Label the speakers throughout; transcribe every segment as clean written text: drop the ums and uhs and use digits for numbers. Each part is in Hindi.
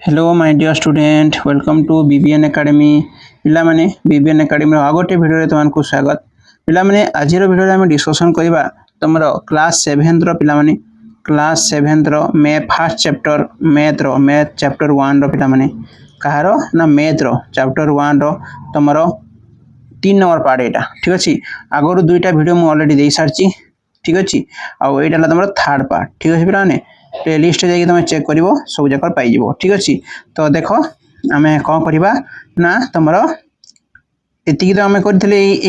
Speaker 1: Hello my dear student welcome to BBN academy पिला माने बीबीएन एकेडमी आगोटे वीडियो रे तुमको स्वागत पिला माने आज वीडियो रे हम डिस्कशन करबा तुमर क्लास 7 रो पिला माने क्लास 7 रो मे फर्स्ट चैप्टर मैथ चैप्टर 1 रो पिला माने कहारो ना मैथ रो चैप्टर 1 रो तुमर 3 नंबर पार्ट एटा ठीक अछि आगरो दुईटा वीडियो मु ऑलरेडी देई सारची ठीक अछि आ एटा तुमर थर्ड पार्ट ठीक अछि पिला माने प्लेलिस्ट जाकि तुम चेक कर सब जगह पाइज ठीक अच्छे तो देख आम कौन करवा ना तुम एति तो आम कर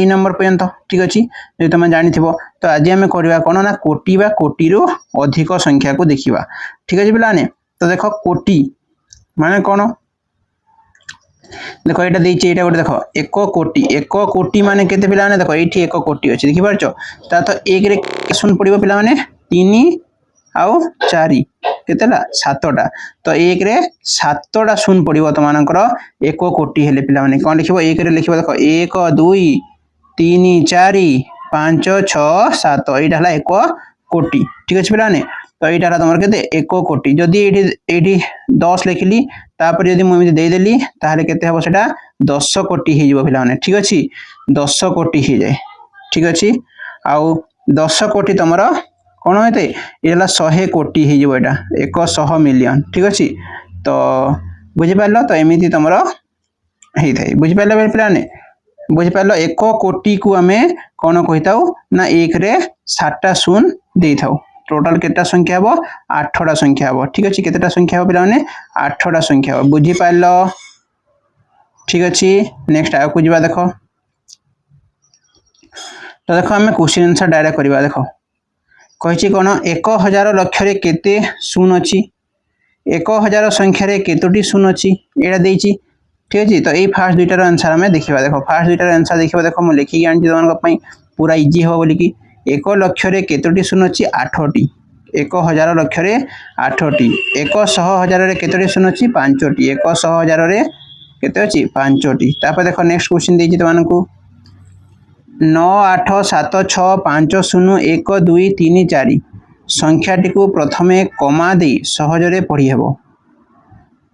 Speaker 1: नंबर पर्यंत ठीक अच्छे जो तुम जानी तो आज आम करवा कौन ना कोटी बा कोटी रु अधिक संख्या को देखा ठीक अच्छे पे तो देख कोटी माने कौन देख ये देखिए गोटे देख एक कोटी माने केते पिला देख ये एक कोटी अच्छे देखिपार तो एक शून्य पड़ो पिला माने 3 आउ 4 केतेला 7टा तो एक रे 7टा शून्य पड़ो तुमकर एक कोटी हेले पिला माने कौन लिखिबो एक रे लिखिबो देख 1 2 3 4 5 6 7 एटा हला एक कोटी ठीक अछि पिला माने तो एटा हला तुमर केते एक कोटी जदी एठी 10 लिखली तापर जदी मु दे देली ताहाले केते हबो सेटा 10 कोटी हे जिवो पिला माने ठीक अछि 10 कोटी हे जाय ठीक अछि आउ 10 कोटी तुमर कौन होते ये 100 कोटी हो 100 मिलियन ठीक अच्छे तो बुझिपार तो एमती तुम होता है बुझिपार पे बुझिपार एक कोटी को आम कौन कही था ना एक रे 7टा शून्य दे था टोटाल केटा संख्या हम 8टा संख्या हम ठीक अच्छे केतेटा संख्या हम पे 8टा संख्या हम बुझिपार ठीक अच्छे नेक्स्ट आगे जा देख तो देख आम क्वेश्चन आंसर डायरेक्ट करवा देख कही कौन 1000 लक्ष्य केते शून्य अच्छी 1000 संख्यार केतोटी शून्य अच्छी यहाँ देती ठीक अच्छे तो ये फास्ट दुईटार आंसर आम देखा देख फास्ट दुईटार आंसर देखा देख मुझे लिखिकी आनी तुम पूरा इजी हम बोलिकी 1 लक्ष्य केतोटी शून्य अच्छी 8टी 1000 लक्ष्य 8टी 100,000 केतोटी शून्य अच्छी 5टी 100,000 केते अच्छी 5टी तापर देख नेक्स्ट क्वेश्चन देती तुमको 9 8 7 6 5 0 1 2 3 4 संख्याटी को प्रथमे कमा दे सहजरे पढ़ी हेबो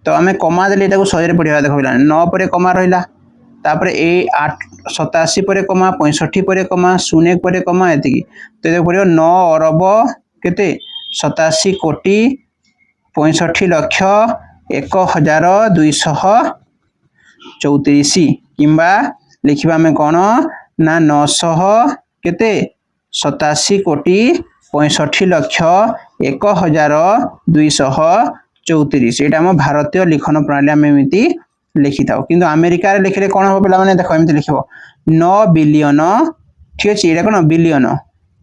Speaker 1: तो आम कमा देले सहजरे पढ़ा देख 9 पर कमा रहा तापर ए 87 पर कमा 65 पर कमा 01 पर कमा एति तो ये पड़ो 9 अरब केते 87 कोटी 65 लक्ष 1234 किंबा लिखा आम कौन ना 900 केते 87 कोटी 65 लक्ष 1234 एटा हम भारतीय लिखन प्रणाली आम एमती लिखि था किंतु अमेरिका रे लिखले कौन हम पे देख एमती लिखो 9 बिलियन ठीक अच्छे ये कौन बिलियन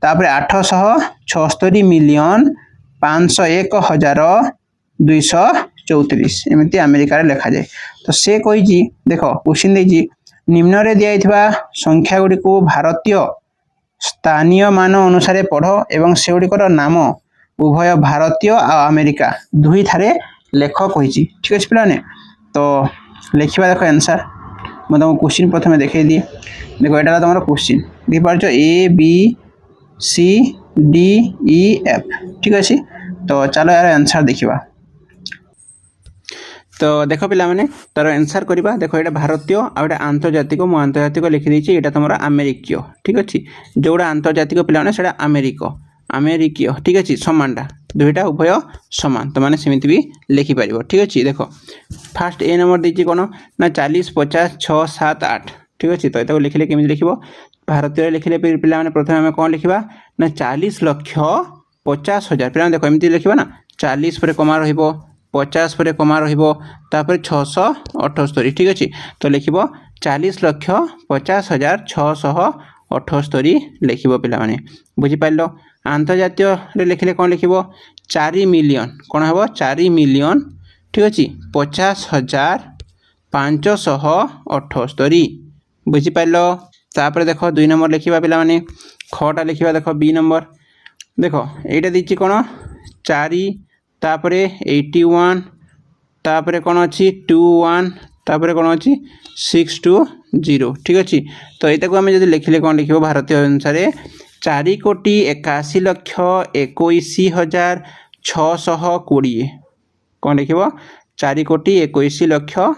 Speaker 1: तापर 876 मिलियन 501,234 एमती अमेरिका रे लिखा जाए तो से कही देख क्वेश्चन देजी निम्न रे दिया संख्या गुड़ी को भारतीय स्थानीय मान अनुसार पढ़ एवं से गुड़िकर नाम उभय भारतीय आ अमेरिका दुई थारे लेख कही ठीक अच्छे पे तो लिखा देख आंसर मैं तुमको क्वेश्चन प्रथम देखे दिए देखो यहाँ तुम क्वेश्चन देखिपार A B C D E F ठीक अच्छे तो चलो यार आंसर देखा तो देख पे तार आंसर करवा देख ये भारतीय आउटा आंतर्जातिक मु आंतर्जातिक लिखिदी ये तुम आमेरिकीय ठीक अच्छे जोड़ा आंतर्जातिक पे से आमेरिकीय ठीक अच्छे सामानटा दुईटा उभय सामान तो मैंने सेमती भी लिखिपार ठीक अच्छे देख फास्ट ए नंबर देती कौन ना 40 50 6 7 8 ठीक अच्छे तो ये लिखिले केमी लिख भारतीय लिखिले पे प्रथम आम कौन लिखा ना 40 लक्ष 50,000 पे देख एमती लिखा ना 40 पर कमा रहिबो 50 पर कमा रहीपर 678 ठीक अच्छे तो लिख 40 लक्ष 50,678 लिख पे बुझिपार आंतर्जातीय लिखिले कौन लिख 4 मिलियन कौन हम 4 मिलियन ठीक अच्छे 50,578 बुझिपार तापर देख 2 नंबर लिखा पे खटा लिखा देख बी नंबर देख यहाँ दीची कौन 4 तापर 81 तापर कौन अच्छी 21 तापर कौन अच्छी 620 ठीक अच्छे तो यहाँ आम जब लिखिले कौन लिख भारतीय अनुसार 4 कोटी 81 लक्ष 21,620 कौन लिख 4,21,00,000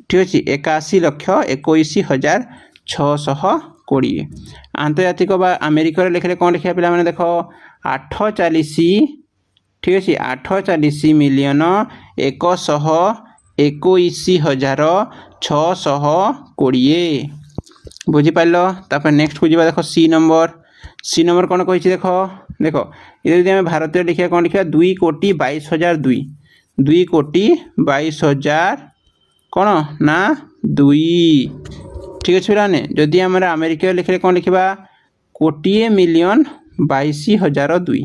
Speaker 1: ठीक अच्छे 81,21,620 आंतर्जातिक बा आमेरिका लिखले कौन लिखा पे मैंने देख 840 ठीक अच्छे 840,121,620 बुझीपार तापर नेक्स्ट को जा देख सी नंबर कौन कही देख देख ये भारतीय लिखा कौन लिखा 2,22,002 2,22,000 कौन ना 2 ठीक अच्छे पे जदि आम आमेरिका लिखले कौन लिखा 20,22,002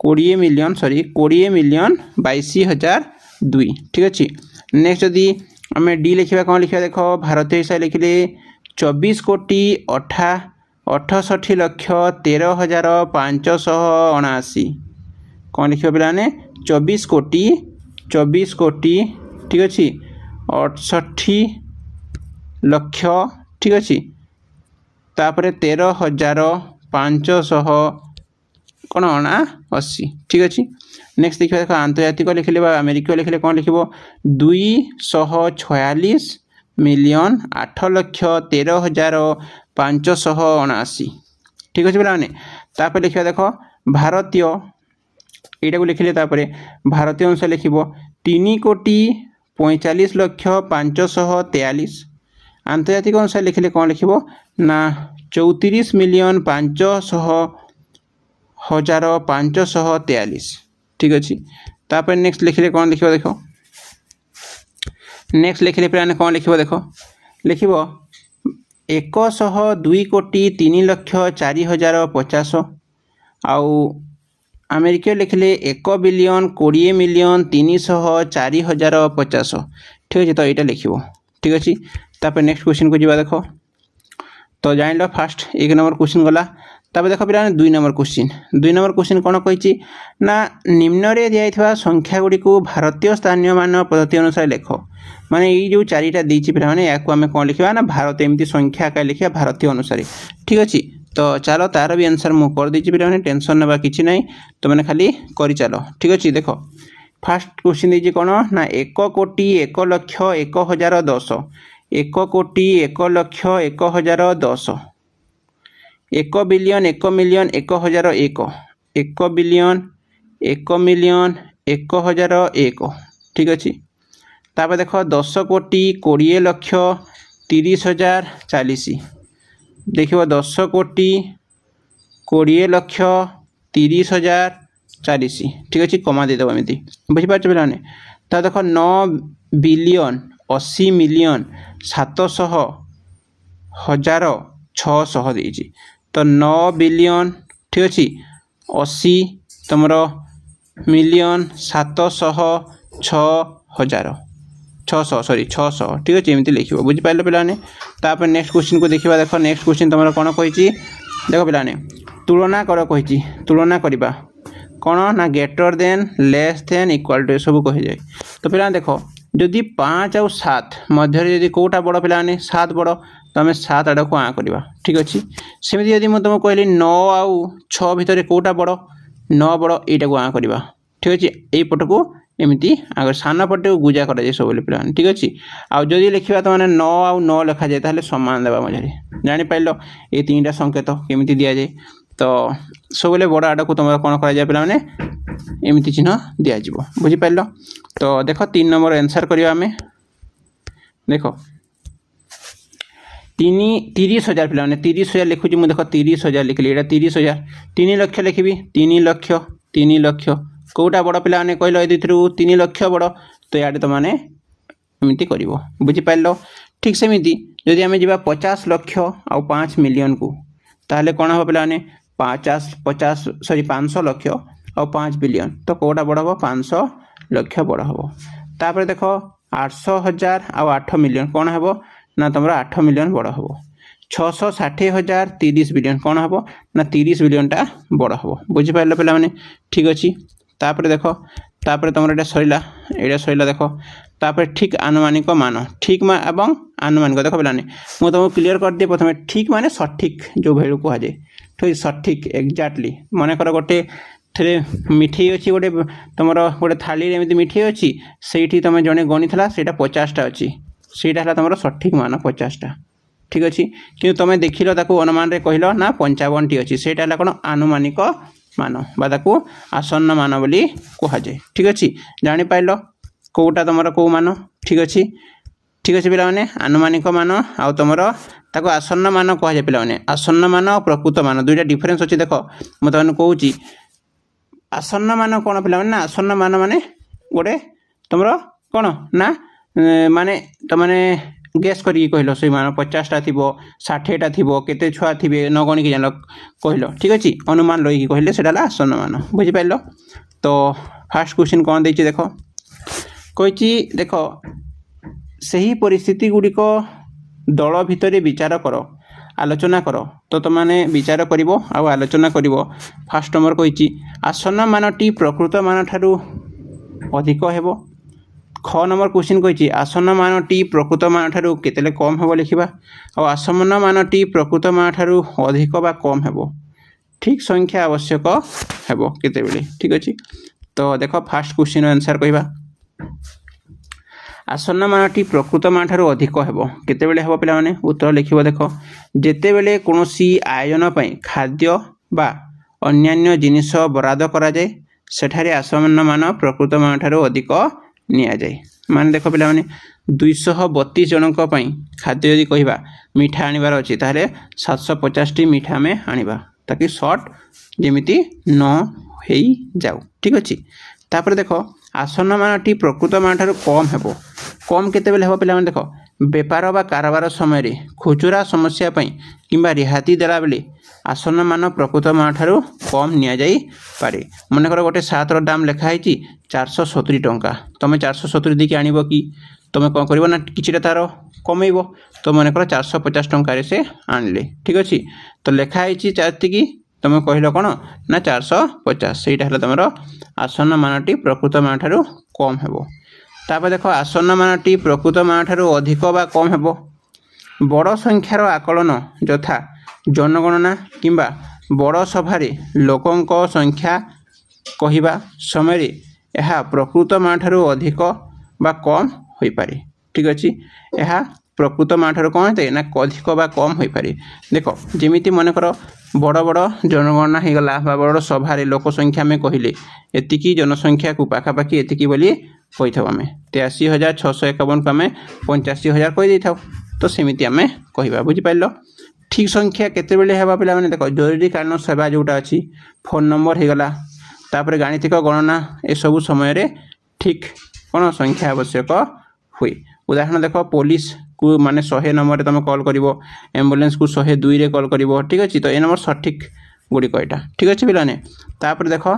Speaker 1: 20,22,002 ठीक अच्छे नेक्स्ट जदि आम डी लिखा कौन लिखा देख भारतीय हिसाब लिखले 24,68,13,579 कौन लिखा पे 24 कोटी ठीक अच्छे 68 लक्ष ठीक अच्छे तापर 13,500 कौन 80 ठीक अच्छे नेक्स्ट देखिए देख आंतर्जातिक लिखले आमेरिका लिखले कौन लिख 246,8,13,579 ठीक अच्छे पे तापर लिखा देख भारतीय यहाँ को लिखले भारतीय अनुसार लिख 3,45,05,543 आंतर्जातिक अनुसार लिखले कौन लिख ना 34,50,543 ठीक अच्छे तापर नेक्स्ट लिखले कौन लिख देख नेक्स्ट लिखले पे कौन लिख देख लिख 102,03,04,50 आउ आमेरिका लिखले 1,20,20,03,04,50 ठीक अच्छे तो यहाँ लिख ठीक अच्छे तापर नेक्स्ट क्वेश्चन को जी देख तो जान लो फास्ट 1 नंबर क्वेश्चन गला तापर देख पे 2 नंबर क्वेश्चन कौन कही ना निम्न रे दिया संख्या गुड़ी को भारतीय स्थानीय मान पद्धति अनुसार लेख माने ये जो 4टा देती पे मैंने या आम कौन लिखा ना भारत एमती संख्या का लिखा भारतीय अनुसार ठीक अच्छे तो चलो तार भी आंसर मुझे कर देती पे मैंने टेंशन ना कि ना तो मैंने खाली कर चलो ठीक अच्छे देख फास्ट क्वेश्चन देती कौन ना 1,01,01,010 1,01,01,010 1 बिलियन 1 मिलियन 1,001 1 बिलियन 1 मिलियन 1,001 ठीक अच्छे तापर देख 10,20,30,040 देख 10,20,30,040 ठीक अच्छे कमा देदेव एमती बुझीपार पे तो देख 9,80,700,600 देती तो 9 बिलियन ठीक अच्छे 80 तुम मिलियन 700,600 ठीक अच्छे एमती लिख बुझीपार पे तापर नेक्स्ट क्वेश्चन को देखा देख नेक्स्ट क्वेश्चन तुम कौन कही देख पे तुलना कर कही तुलना करवा कौन ना greater than less than equal to सब कही जाए तो पे देख जदि 5 और 7 मध्य जदि कौटा बड़ पे 7 बड़ तो आम 7 आड़ को आँ करवा ठीक अच्छे सेमती जब मुझे तुमको कहली 9 आउ 6 भितर कौटा बड़ 9 बड़ यहाँ को आँ करवा ठीक अच्छे यही पट को एमती आगे सान पटे गुजा कर सब पे ठीक अच्छे आउ जदि लिखा तो मैंने 9 आउ 9 लिखा जाए ताहले समान देवा मझे जापार ये 3टा संकेत केमी दि जाए तो सब बड़ आड़ को तुम कौन कर पे एमती चिन्ह दिज्व बुझीपार तो देख 3 नंबर आंसर करवा आम देख 30,000 पे 30,000 लिखुची मुझे देख 30,000 लिखली यहाँ 30,000 3 लक्ष लिखी 3 लक्ष कौटा बड़ पे कहल ये 3 लक्ष बड़ तो याडे तुम मैंने एमती कर बुझीपार ठीक सेमती जदि आम जा 50 लक्ष आउ 5 मिलियन को ताहले कौन हम पे 500 लक्ष और 5 बिलियन तो कौटा बड़ हम 500 लक्ष बड़ हम तापर देख 800,000 आउ 8 मिलियन कौन हम ना तुम 8 मिलियन बड़ हम 660,000 30 बिलियन कौन हम ना 30 बिलियन टा बड़ हम बुझीपार पे ठीक अच्छे तापर देख तापर तुम यहाँ सरला देख तापर ठीक आनुमानिक मान ठीक एवं आनुमानिक देख पे मुझे तुमको क्लीयर कर दिए प्रथम ठीक माने सठिक जो भैल्यू कहुए ठीक सठिक एक्जाक्टली मन कर गोटे थे मिठे अच्छी गोटे तुम गोटे थाली एमती मिठे अच्छी से तुम जड़े गणिला से 50टा अच्छी से तुम सठिक मान 50टा ठीक अच्छे कि तुम देख अनुमान रे कहल ना 55टी अच्छी से कौन आनुमानिक मान बाकू आसन्न मान बोली कहुए ठीक अच्छे जापार कौटा तुम कौ मान ठीक अच्छे पे आनुमानिक मान आउ तुम ताको आसन्न मान कहुए पे आसन्न मान और प्रकृत मान दुईटा डिफरेन्स अच्छी देख मुझे तुमने कहूँ आसन्न मान कौन पे ना आसन्न मान माने गोटे तुम कौन ना माने तुमने गेस करी कहल से मान 50टा थी 60टा थी केते छुआ थे न गणिक जान कहल ठीक अच्छे अनुमान लगे कहले से आसन्न मान बुझिपार। तो फास्ट क्वेश्चन कौन देती देख कही देख सही परिस्थिति गुड़िक दल भितर विचार कर आलोचना कर तो तुमने विचार कर आलोचना कर फास्ट नंबर कही आसन्न मानटी प्रकृत मान ठारू अधिक हेबो। ख नंबर क्वेश्चन कही आसन्न मानटी प्रकृत मान ठारू केतेले कम हेबो लिखिबा और आसन्न मानटी प्रकृत मान ठारू अधिक बा कम हेबो ठीक संख्या आवश्यक हेबो केतेबेले ठीक अच्छे। तो देख फास्ट क्वेश्चन आंसर कहबा आसन्न मानटी प्रकृत मान ठारू अधिक हेबो केतेबेले हेबो पिला माने उत्तर लिखिबो देख जेतेबेले कोनोसी आयोजन पई खाद्य बा अन्यान्य जिनिस बराद करा जाए सेठारे आसन्न मान प्रकृत मान ठारू अधिक निया जाए मान देख पिला माने 232 जनक पई खाद्य यदि कहबा मिठा आनिबार अछि ताहले 750 मिठा आमे आनिबा ताकि शॉर्ट जेमिति न हेई जाऊ ठीक अछि। तापर देख आसन्न मानटी प्रकृत मान ठारू कम हेबो कम केतेबेले हेबो पिला माने देख बेपार बा कारबार समय रे खुचुरा समस्या पई किंबा रिहाती देला बेले आसन्न मान प्रकृत मान ठारू कम निया जाई पारे मनकर गोटे 7 रो दाम लिखा है 470 टंका तुम 470 देके आनिबो कि तुम कौन कर ना कि तार कमेब तो मनकर 450 टंकार से आनले ठीक अच्छे। तो लिखाई चाहती तुम कहल कौन ना 450 से तुम आसन्न मानटी प्रकृत मान ठारू कम हेबो। तापर देख आसन्न मानटी प्रकृत मान ठारू अधिक बा कम हेबो बड़ संख्यार आकलन यथा जनगणना किंबा बड़ सभारे लोकंक संख्या कहवा समय यह प्रकृत मान ठारू अधिक बा कम हो पारे ठीक अच्छे। यह प्रकृत मान ठारू कौन होता है ना अधिक बा कम हो पारे देख जमीती मनकर बड़ बड़ जनगणना हो गला बड़ सभारे लोक संख्या में कहले एतिकी जनसंख्या को पाखापाखि एतिकी बोली कही था आम 83,651 को आम 85,000 कही था तो सेमती आम कहवा बुझिपार ठीक संख्या केतेबेले हेबा पिला माने देख जरूरीकालीन सेवा जोटा अच्छी फोन नंबर हो गला तापर गाणितिक गणना ए सबु समय रे ठीक कौन संख्या आवश्यक हुए उदाहरण देख पुलिस को माने 100 नंबर तुम कॉल कर एम्बुलेंस को 102 रे कॉल कर ठीक अच्छे। तो ये नंबर सठिक गुड़िक यहाँ ठीक अच्छे पिलाने तापर देख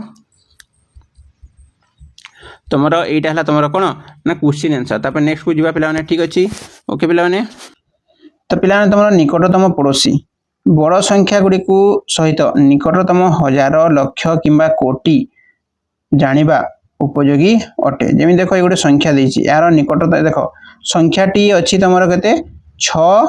Speaker 1: तुम यहाँ तुम कौन ना क्वेश्चन आंसर तापर नेक्स्ट को जीवा पिलाने ठीक अच्छे ओके पिलाने। तो पिलाने तुम निकटतम पड़ोसी बड़ संख्या गुड़ी सहित निकटतम हजार लक्ष किंबा कोटी जानिबा उपयोगी अटे जमी देख ये गोटे संख्या देछि यार निकटता देख संख्याटी अच्छी तुम के 6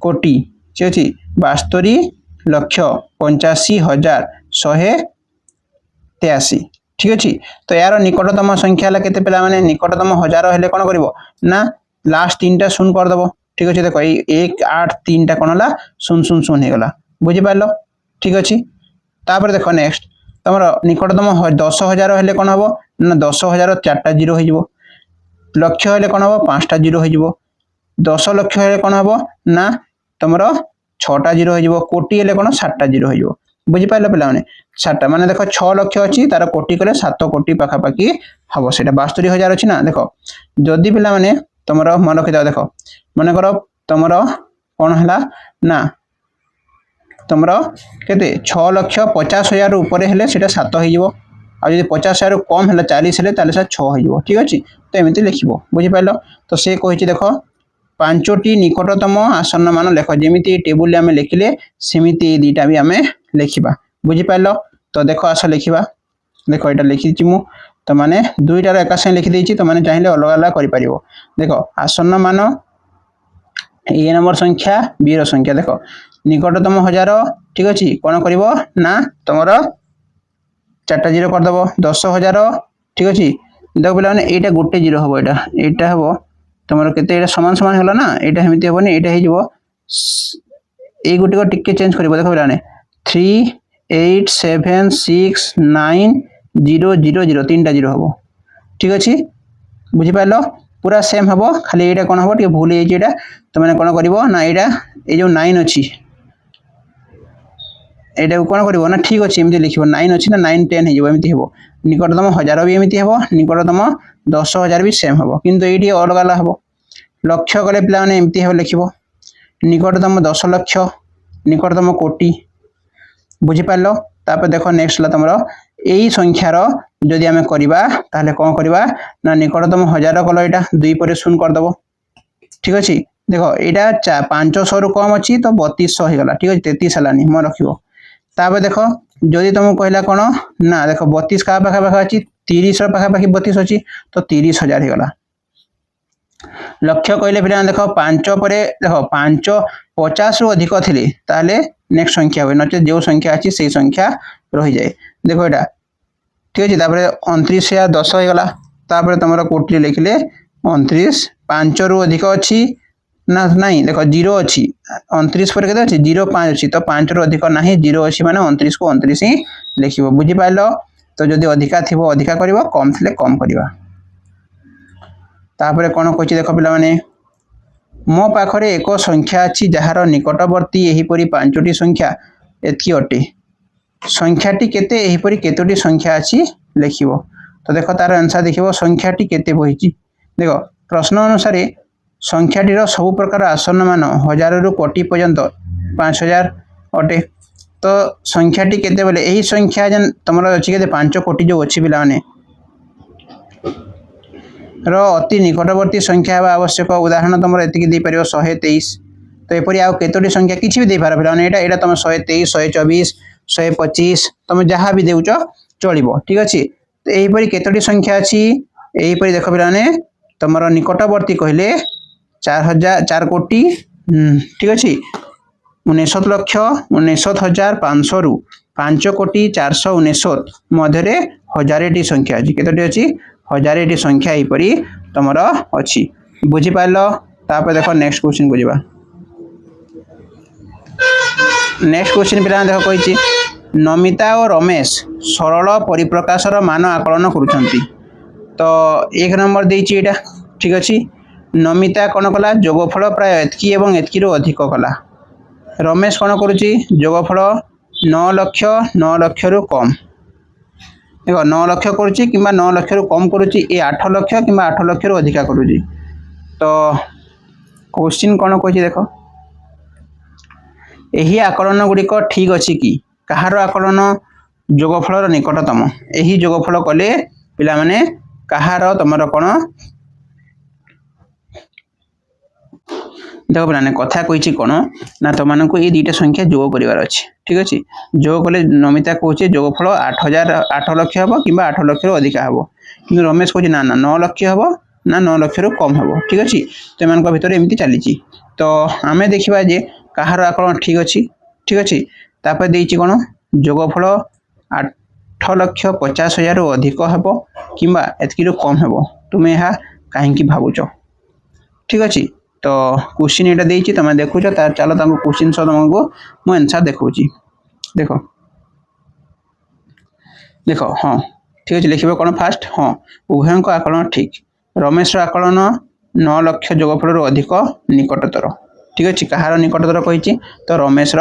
Speaker 1: कोटी सी अच्छी 72,85,183 ठीक अच्छे। तो यार निकटतम संख्या केते पिला माने निकटतम हजार हेले कौन कर ना लास्ट 3टा शून्य करदेव ठीक अच्छे। देख 1 8 3टा कौन है 0 0 0 हो गला बुझिपार ठीक अच्छे। तापर देख नेक्स्ट तुम निकटतम 10,000 हेले कौन हम ना 10,000 4टा 0 हो लक्ष हेले कौन हम 5टा 0 हो 10 लक्ष हेले कौन हम ना तुम 6टा 0 हो कोटी हेले कौन 7टा 0 हो बुझिपार पे 7टा माने देख 6 लक्ष अच्छी तार कोटी कले 7 कोटी पाखापाखि हम से 72,000 अच्छी ना देख जदि पिला माने तुम मन रखी देख मनकर तुम कौन है ना तुम केते 6,50,000 ऊपर हेले सेटा 7 हो आदि 50,000 कम है 40 हेले 6 हो ठीक अच्छे। तो एमती लिख बुझिपार तो से कही देख 5टी निकटतम आसन्न मान लेख जमी टेबुल आम लिखिले सेमती दीटा भी आम लिखा बुझिपार। तो देख आस लिखा देख यहाँ लिखी मु तो मैंने दुईटार एका संगे लिखिदे तो मैंने चाहिए अलग अलग कर देख आसन्न मान ए नंबर संख्या बी रो संख्या देख निकटतम 1000 ठीक अच्छे कौन कर ना तुम 4टा 0 करदेव 10,000 ठीक अच्छे देख पे यहाँ गोटे 0 हम यहाँ हम तुम के सामान सामान है ना यहाँ हमें हेनी यहाँ ये गोटे टिके चेंज कर देख पे 3 8 7 6 9 0 0 0 3टा 0 हम ठीक अच्छे बुझीपार पूरा सेम हम खाली यहाँ कौन हम भूल है तुमने कौन कर ना यहाँ ये जो 9 अच्छी यहाँ कौन कर ना ठीक अच्छे एमती लिख 9 अच्छी ना 9 10 होमती हम निकटतम 1000 भी एमती हम निकटतम 10,000 भी सेम हम किंतु ये अलग अलग हम लक्ष्य कले पे एमती हम लिख निकटतम 10 लक्ष निकटतम कोटी बुझीपार तापर देख नेक्स्ट तुम यही संख्यार जदि आम करवा ताहले कौन करवा ना निकटतम 1000 कल यहाँ 2 पर शून्य करदेव ठीक अच्छे देख यहाँ 500 रु कम अच्छी तो 3200 होगा ठीक अच्छे 33 है मन रखिए तापर देख जदि तुमको कहला कौन ना देख 32 क्या पाखापाखि अच्छी 30 पाखापाखि 32 अच्छी तो 30,000 होगा लक्ष्य कहले पे देख 5 पर देख 5 50 रु अधिक थे ताहले नेक्स्ट संख्या हुए नचे जो संख्या अच्छी से संख्या रही जाए देख यहाँ ठीक अच्छे 29 या 10 होगा तापर तुम कोटी लिखले 29 5 रु अधिक अच्छी ना नहीं देख 0 अच्छी 29 पर के 0 5 अच्छी तो 5 रु अधिक ना 0 अच्छी माने 29 को 29 ही लिख बुझीपार तो जदि अधिका थी अधिका कर कम थे कम करवा तापर कौन कह देख पे मो पाखरे एक संख्या अच्छी जार निकटवर्ती यहीपरी 5टी संख्या एति अटे संख्याटी केते एहीपरी केतोटी संख्या अच्छी लिख तो देख तार आंसर देख संख्याटी केते बही देख प्रश्न अनुसार संख्याटीर सब प्रकार आसन्न मान 1000 रु कोटी पर्यंत 5000 अटे तो संख्याटी केते बोले यही संख्या जेन तुम अच्छी के 5 कोटी जो अच्छी पाने अति निकटवर्ती संख्या हवा आवश्यक उदाहरण तुम ये पार 123 तो यपरी आउ केतोटी संख्या किसी भी दे पार पे यहाँ तुम 123 124 125 तुम जहाँ भी देच चलो ठीक अच्छे तो यहीपरी केतोटी संख्या अच्छी यहीपरी देख पे तुम निकटवर्ती कहले 4 कोटी ठीक अच्छे 69 लक्ष 69,500 रु 5 कोटी 469 मध्य 1000टी संख्या अच्छी केतोटी अच्छी 1000टी संख्या यहीपरी तुम अच्छी बुझीपार तापर देख नेक्स्ट क्वेश्चन को जावा नेक्स्ट क्वेश्चन पे देख कही नमिता और रमेश सरल परिप्रकाशर मान आकलन करुँच तो 1 नंबर देती यहाँ ठीक अच्छे नमिता कौन कला जोगफल प्राय एतकी एवं एतकी अधिक कला रमेश कौन करुच्ची जोगफल 9 लक्ष 9 लक्ष रु कम देख 9 लक्ष करुच्ची कि 9 लक्ष रु कम करुच्ची ये 8 लक्ष कि 8 लक्ष रु अधिका करुच्ची तो क्वेश्चन कौन कही देख यही आकलन गुड़िक ठीक अच्छी कि कହାର आकलन जोगफल निकटतम यही जोगफल कले पिला माने कହାର तुम कौन देख पे कथा कही कौन ना तुमको ये 2टा संख्या जोग करार अच्छे ठीक अच्छे जोग कले नमिता कहे जोगफल 8 लक्ष हम कि 8 लक्ष रु अधिका हम कि रमेश कहे ना 9 लक्ष हम ना 9 लक्ष रु कम हम ठीक अच्छे तो एम भर एमती चली तो आम देखा जे कହାର आकलन ठीक अच्छे तापर देती कौन जोगफल 8 लक्ष 50,000 रु अधिक हम कि एतकी कम हम तुम्हें यह कहीं भावुच ठीक अच्छे तो क्वेश्चन यहाँ देती तुम देखुच चलो क्वेश्चन सह तुमको मु आंसर देखा देख देख हाँ ठीक अच्छे लिखे कौन फास्ट हाँ उभयों आकलन ठीक रमेश आकलन 9 लक्ष जोगफल रु अधिक निकटतर ठीक अच्छे कହାର निकटतर कही तो रमेश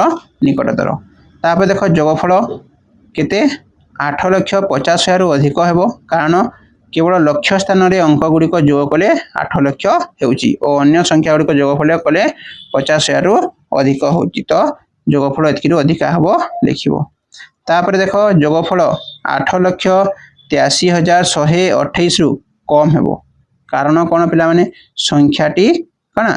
Speaker 1: निकटतर तापर देख जोगफल केते 8 लक्ष 50,000 रु अधिक हेब कारण केवल लक्ष्य स्थान में अंक गुड़िक जोग कले 8 लक्ष होन्य संख्या गुड़िक जोगफल कले 50,000 रु अधिक हो तो जोगफल एतकी अधिक हम लिख तापर देख जोगफल 8 लक्ष 83,128 रु कम हेब कारण कौन पे संख्याटी कौन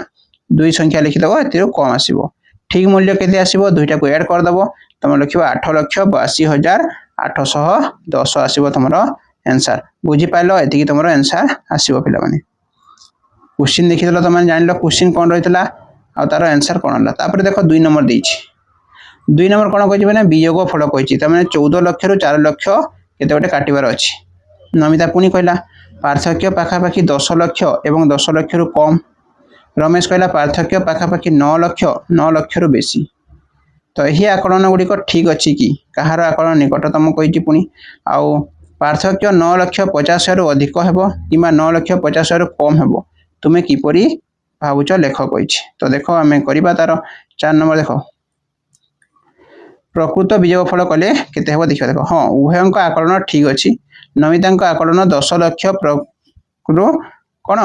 Speaker 1: 2 संख्या लिखिदेव ए कम आसो ठीक मूल्य के आसो 2टा को एड करदेव तुम लिख 8 लक्ष 82,810 आसो तुम आंसर बुझीपार ये तुम आंसर आसो पे क्वेश्चन देखीदेल तुम जान क्वेश्चन कौन रही आ तार आंसर कौन है तापर देख 2 नंबर देछि 2 नंबर कौन कहि माने वियोग फल कहि तमाने 14 लाख रु 4 लाख केते गोटे काटिबार अछि नमिता पुनी कहला पार्थक्य पाखापाखि 10 लाख एवं 10 लाख रु कम रमेश कहला पार्थक्य पाखापाखि 9 लाख रु बेसी तो यही आकलन गुड़िक ठीक अच्छी कि कहार आकलन निकटतम कही पुणी आउ पार्थक्य 9,50,000 रु अधिक हेबो किंबा 9,50,000 रु कम हेबो तुमे किपरि भावुच लेख कही तो देख आम करवा तार 4 नंबर देख प्रकृत वियोगफल कले केते हेबो देखियो देख हाँ उभयंक आकलन ठीक अच्छी नमिता आकलन 10 लाख रु कौन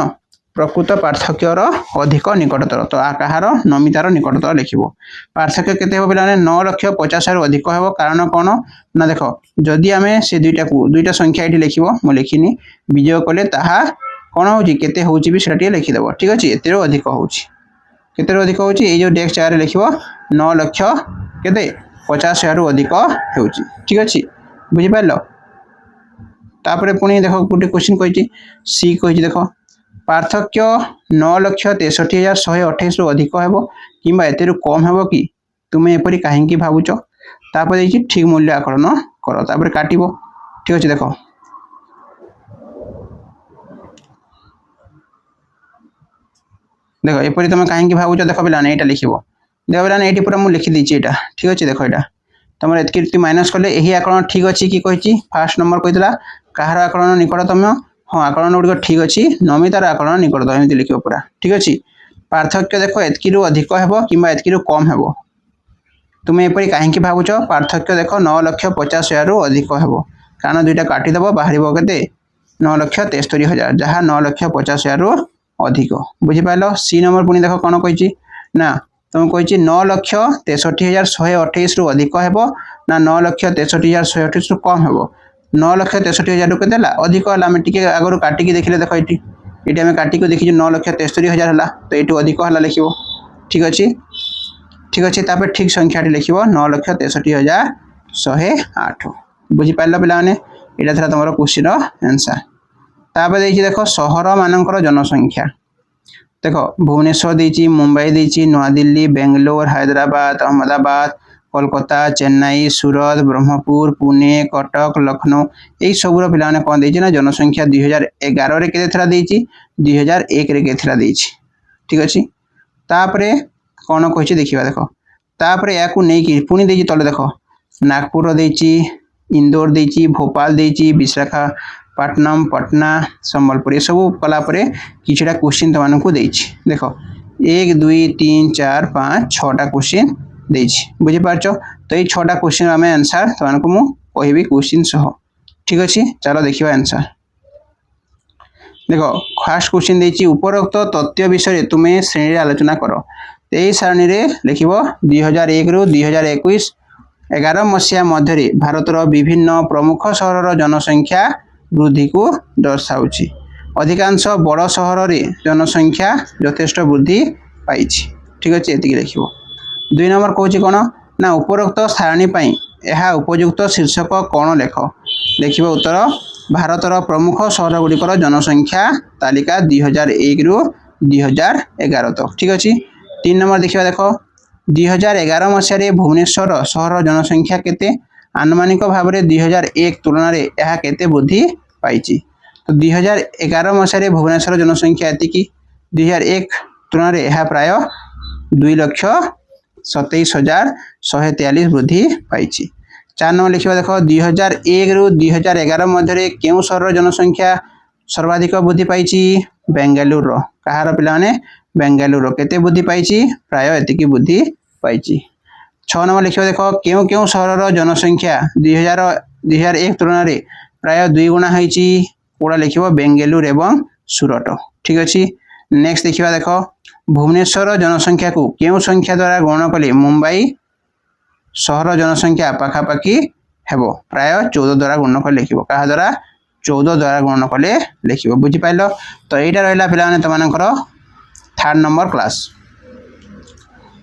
Speaker 1: प्रकृत पार्थक्यर अधिक निकटतर तो कहार नमितार निकटतर लिखिबो पार्थक्य केते हेबो पिलाने 9,50,000 रु अधिक हेबो कारण कोन ना देख जदि आमे से दुईटा संख्या एठी लिखिबो मु लिखिनी वियोग कले ताहा कोन होची केते होची भी सेटा लिखि देबो ठीक अछि एते रो अधिक होची केते रो अधिक होची ए जो डेस्क चार लिखिबो 9 लाख केते 50,000 रु अधिक होची ठीक अछि बुझि पाइलो तापरे पुनी देखो गुटे क्वेश्चन कहिची सी कहिची देखो पार्थक्य 9,63,128 रु अधिक हेबो किंबा एतेरु कम हेबो कि तुमे एपरि काहेकि भाबुच तापर देछि ठीक मूल्य आकलन करो तापर काटिबो ठीक अछि देखो देखो एपरि तुमे काहेकि भाबुच देखो बिलाने एटा लिखिबो देखो बिलाने एटी पूरा मु लिखि दिछि एटा ठीक अछि देखो एटा तमर एतकी माइनस करले एही आकलन ठीक अछि कि कहिछि फर्स्ट नंबर कहितला कहार आकलन निकटतम हाँ आकलन गुड़िक ठीक अच्छी नमितार आकलन निकटतम एमती लिख पूरा ठीक अच्छी पार्थक्य देख एतकी अधिक हेबो किंबा एतकी कम हेबो तुम एपरी कहीं भावुच पार्थक्य देख 9,50,000 रु अधिक हेबो कारण दुईटा काटिदेव बाहर के 9,73,000 जहाँ 9,50,000 रु अधिक बुझिपाल सी नंबर पुणी देख कौन कही ना तुम कही 9,63,128 रु अधिक हेबो ना 9,63,128 रु कम हेबो 9,63,000 रु केते अधिक है आम टे आगु काटिकी देखिले देख ये आम काटिक देखी 9,63,000 है तो ये अधिक है लिख ठीक अच्छे तापर ठीक संख्याटी लिख 9,63,108 बुझिपार पाने यहाँ था तुम क्वेश्चन आंसर तापर देख सहर मानकर जनसंख्या देख भुवनेश्वर देती मुंबई देती नवा दिल्ली बेंगलोर हैदराबाद अहमदाबाद कोलकाता चेन्नई सूरत ब्रह्मपुर पुणे कटक लखनऊ यही सबूर पे कौन देना ना जनसंख्या 2011 के 2001 रे के ठीक अच्छे तापरे कौन कही देखा देख तापर या पुणी देती तले देख नागपुर देती इंदौर देती भोपाल देती विशाखापट्टनम पटना संबलपुर ये सब कलापर किछटा क्वेश्चन तुमको देख 1 2 3 4 5 6टा क्वेश्चन बुझीपार तो ये 6टा क्वेश्चन आम आंसर तुमको मु कहि क्वेश्चन सह ठीक अच्छे चलो देखा आंसर देख फास्ट क्वेश्चन देती उपरोक्त तथ्य विषय तुम्हें श्रेणी आलोचना कर यही सारणी में लिख 2001 रु 2021 11 मसीहा मध्य भारतर विभिन्न प्रमुख सहर जनसंख्या वृद्धि को दर्शाऊँ अधिकांश बड़ सहर में जनसंख्या यथेष्ट वृद्धि पाई ठीक अच्छे ये लिख 2 नंबर कौन कौन ना उपरोक्त सारणी यह उपयुक्त शीर्षक कौन लेख लिख उत्तर भारतर प्रमुख सहर गुड़िकर जनसंख्या तालिका 2001 रु 2011 तक ठीक अच्छे 3 नंबर देखा देख 2011 मसीह भुवनेश्वर सहर जनसंख्या केते आनुमानिक भाव में 2001 तुलन में यह केते वृद्धि पाई तो 2011 मसीह भुवनेश्वर जनसंख्या एतिकी 2001 तुलन में यह प्राय 2,27,143 वृद्धि पाई 4 नंबर लिखा देख 2001 रु 2011 मध्य केउ सहर जनसंख्या सर्वाधिक वृद्धि पाई बेंगालुर कहार पे बेंगालुर केते वृद्धि पाई प्राय एतिकी वृद्धि पाई 6 नंबर लिखा देख केउ केउ सहर जनसंख्या 2001 तुलन में प्राय 2 गुणा होती कौड़ा लिख बेंगालुर एवं सूरत ठीक अच्छे नेक्स्ट देखा देख भुवनेश्वर जनसंख्या को केउ संख्या द्वारा गणना कले मुंबई सहर जनसंख्या पाखापाखि हेबो प्राय 14 द्वारा गणना कले लिख क्या द्वारा 14 द्वारा गणना कले लिख बुझिपाल तो यहाँ रहा पे तुम 3rd नंबर क्लास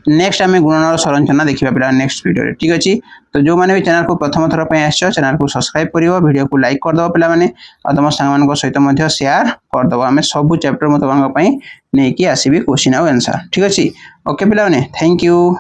Speaker 1: नेक्स्ट आम गुणन संरचना देखा पिला नेक्स्ट वीडियो ठीक अच्छे। तो जो मैंने भी चैनल को प्रथम थर चैनल को सब्सक्राइब कर वीडियो को लाइक करदे पे और तुम सांग सहित शेयर करदे आम सब चैप्टर मैं तुम नहीं आसबि क्वेश्चन आउ आंसर ठीक अच्छे। ओके पिला थैंक यू।